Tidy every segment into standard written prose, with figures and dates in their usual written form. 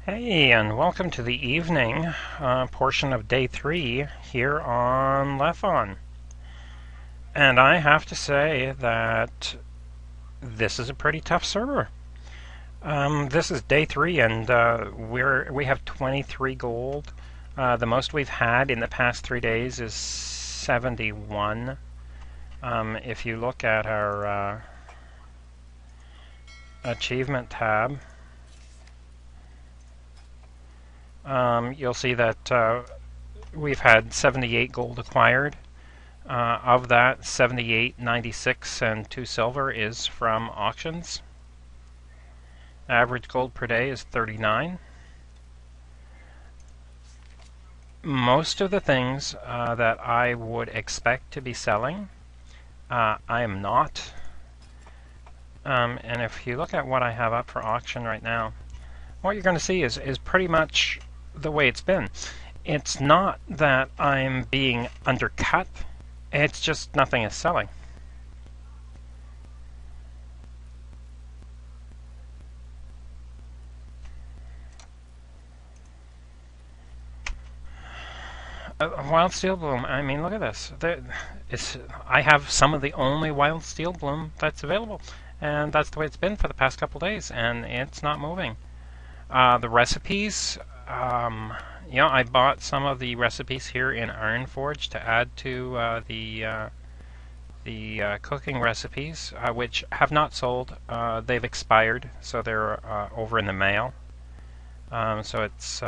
Hey, and welcome to the evening portion of day 3 here on Lethon. And I have to say that this is a pretty tough server. This is day 3, and we have 23 gold. The most we've had in the past 3 days is 71. If you look at our achievement tab, you'll see that we've had 78 gold acquired. Of that, 78, 96, and 2 silver is from auctions. Average gold per day is 39. Most of the things that I would expect to be selling, I am not. And if you look at what I have up for auction right now, what you're going to see is pretty much the way it's been. It's not that I'm being undercut, it's just nothing is selling. Wild Steel Bloom, I mean, look at this. I have some of the only Wild Steel Bloom that's available, and that's the way it's been for the past couple days, and it's not moving. The recipes, I bought some of the recipes here in Ironforge to add to the cooking recipes, which have not sold. They've expired, so they're over in the mail. So it's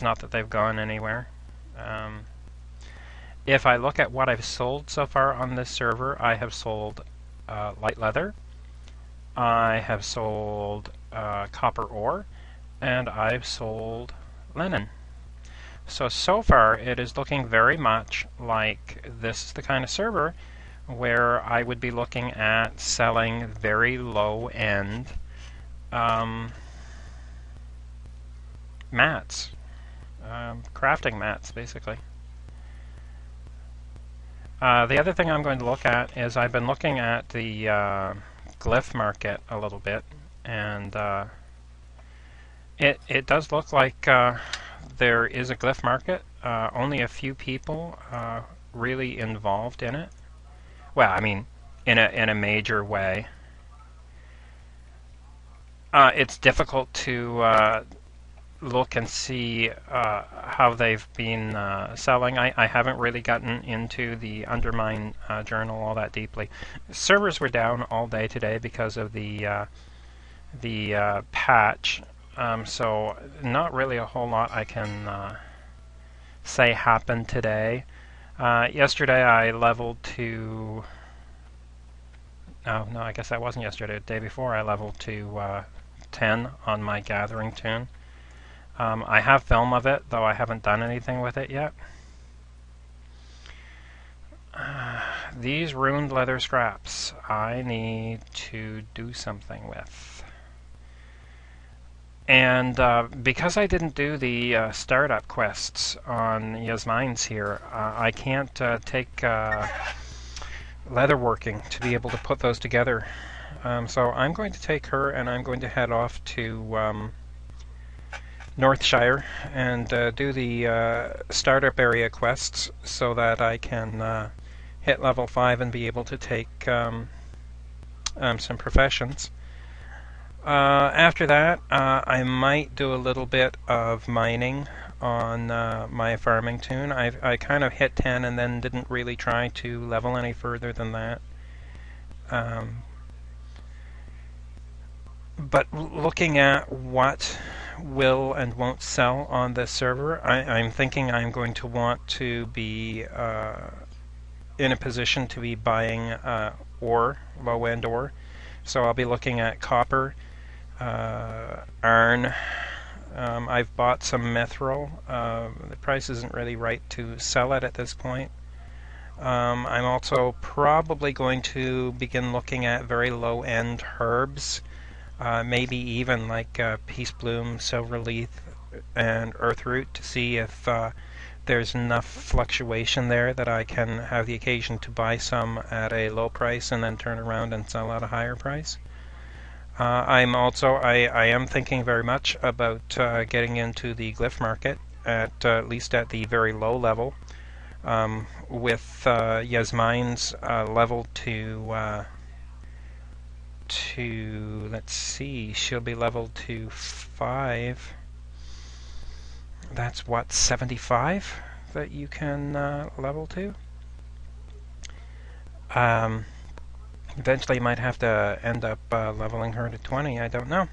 not that they've gone anywhere. If I look at what I've sold so far on this server, I have sold light leather, I have sold copper ore, and I've sold linen. So far it is looking very much like this is the kind of server where I would be looking at selling very low-end mats, crafting mats, basically. The other thing I'm going to look at is I've been looking at the glyph market a little bit, and it does look like there is a glyph market. Only a few people really involved in it. Well, I mean, in a major way. It's difficult to look and see how they've been selling. I haven't really gotten into the Undermine journal all that deeply. Servers were down all day today because of the patch, so not really a whole lot I can say happened today. Yesterday I leveled to... No, I guess that wasn't yesterday. The day before I leveled to 10 on my gathering toon. I have film of it, though I haven't done anything with it yet. These ruined leather scraps I need to do something with. And because I didn't do the startup quests on Yasmine's here, I can't take leatherworking to be able to put those together. So I'm going to take her and I'm going to head off to Northshire and do the startup area quests so that I can hit level 5 and be able to take some professions. After that, I might do a little bit of mining on my farming toon. I kind of hit 10 and then didn't really try to level any further than that. But looking at what will and won't sell on this server, I'm thinking I'm going to want to be in a position to be buying ore, low-end ore. So I'll be looking at copper, iron. I've bought some mithril. The price isn't really right to sell it at this point. I'm also probably going to begin looking at very low-end herbs. Maybe even like peace bloom, silver leaf, and earthroot to see if there's enough fluctuation there that I can have the occasion to buy some at a low price and then turn around and sell at a higher price. I am thinking very much about getting into the glyph market at least at the very low level. With Yasmine's level to let's see, she'll be level to 5. That's what, 75 that you can level to. Eventually, you might have to end up leveling her to 20. I don't know.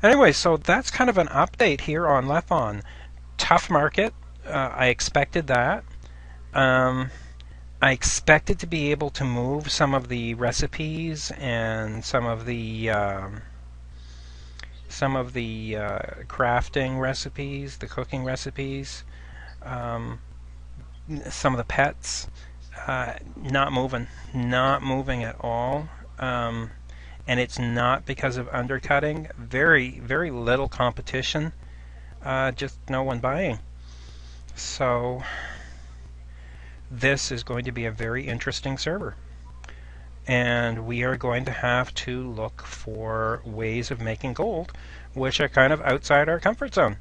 Anyway, so that's kind of an update here on Lethon. Tough market. I expected that. I expected to be able to move some of the recipes and some of the crafting recipes, the cooking recipes, some of the pets. Not moving at all. And it's not because of undercutting. Very, very little competition. Just no one buying. So this is going to be a very interesting server. And we are going to have to look for ways of making gold, which are kind of outside our comfort zone.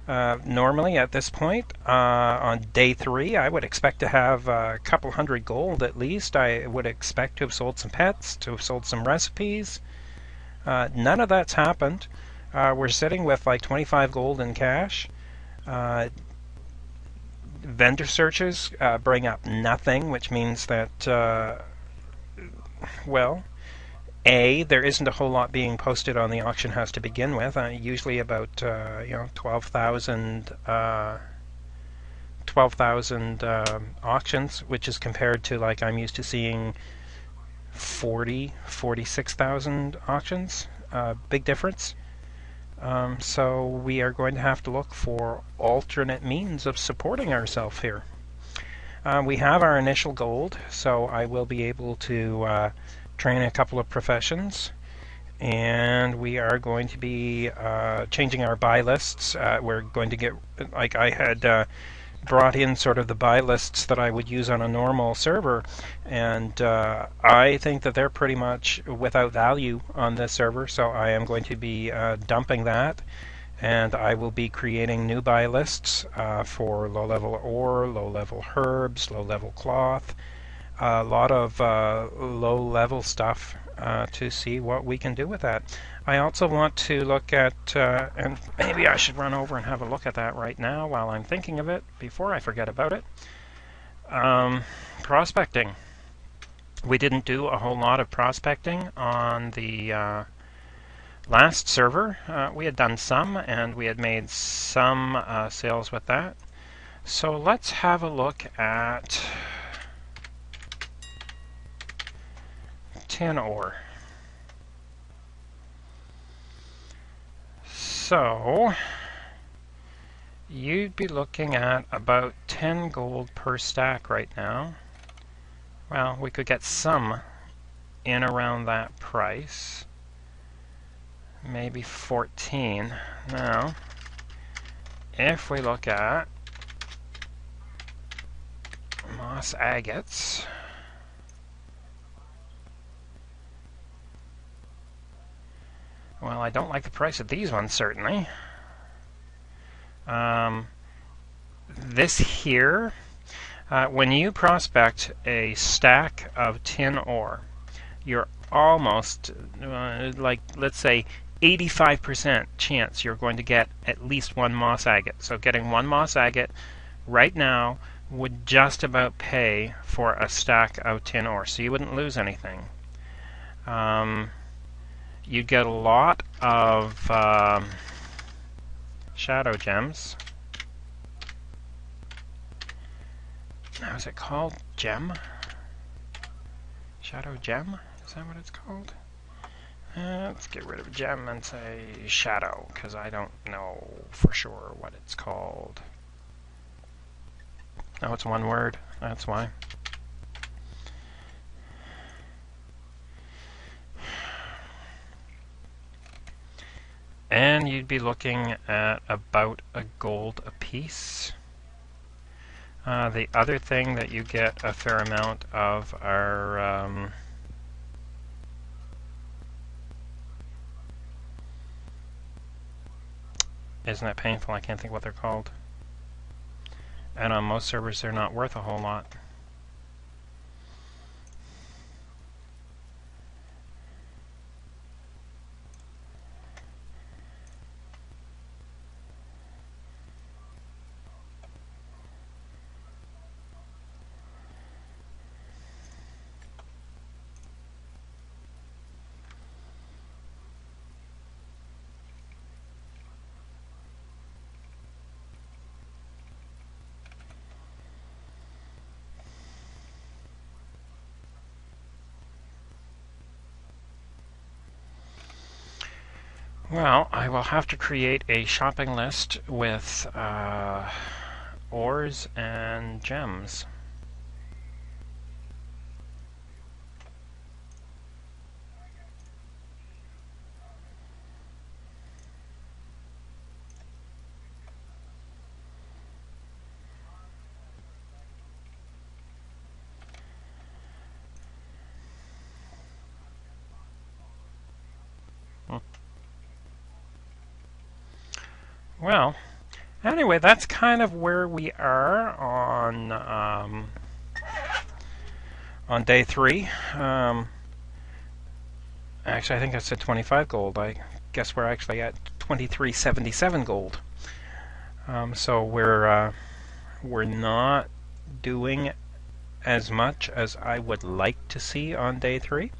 Normally at this point, on day 3, I would expect to have a couple hundred gold at least. I would expect to have sold some pets, to have sold some recipes. None of that's happened. We're sitting with like 25 gold in cash. Vendor searches bring up nothing, which means that, well, there isn't a whole lot being posted on the auction house to begin with. Usually about 12,000 auctions, which is compared to, like, I'm used to seeing 46,000 auctions. Big difference. So we are going to have to look for alternate means of supporting ourselves here. We have our initial gold, so I will be able to train a couple of professions, and we are going to be changing our buy lists. We're going to get, like, I had brought in sort of the buy lists that I would use on a normal server, and I think that they're pretty much without value on this server, so I am going to be dumping that, and I will be creating new buy lists for low-level ore, low-level herbs, low-level cloth, a lot of low-level stuff to see what we can do with that. I also want to look at, and maybe I should run over and have a look at that right now while I'm thinking of it, before I forget about it. Prospecting. We didn't do a whole lot of prospecting on the last server. We had done some, and we had made some sales with that. So let's have a look at tin ore. So you'd be looking at about 10 gold per stack right now. Well, we could get some in around that price. Maybe 14. Now, if we look at moss agates, well, I don't like the price of these ones, certainly. This here, when you prospect a stack of tin ore, you're almost, like, let's say, 85% chance you're going to get at least one moss agate. So getting one moss agate right now would just about pay for a stack of tin ore, so you wouldn't lose anything. You'd get a lot of shadow gems. Now, is it called gem? Shadow gem? Is that what it's called? Let's get rid of gem and say shadow, because I don't know for sure what it's called. Oh, it's one word. That's why. And you'd be looking at about a gold apiece. The other thing that you get a fair amount of are Isn't it painful? I can't think what they're called. And on most servers, they're not worth a whole lot. Well, I will have to create a shopping list with ores and gems. Well, anyway, that's kind of where we are on day 3. Actually, I think I said 25 gold. I guess we're actually at 2377 gold. So we're not doing as much as I would like to see on day 3,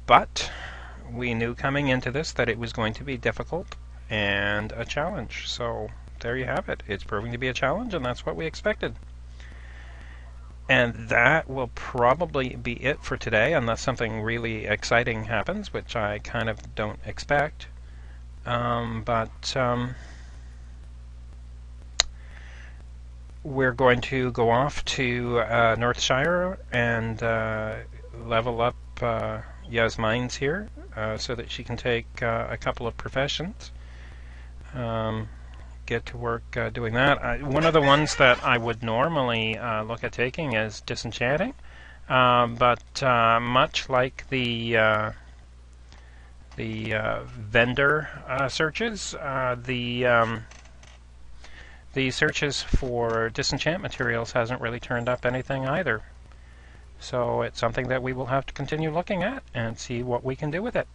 but we knew coming into this that it was going to be difficult and a challenge. So there you have it. It's proving to be a challenge, and that's what we expected. And that will probably be it for today, unless something really exciting happens, which I kind of don't expect. We're going to go off to Northshire and level up Yasmine's here so that she can take a couple of professions. Get to work doing that. One of the ones that I would normally look at taking is disenchanting, but much like the vendor searches, the searches for disenchant materials hasn't really turned up anything either. So it's something that we will have to continue looking at and see what we can do with it.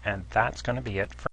And that's going to be it for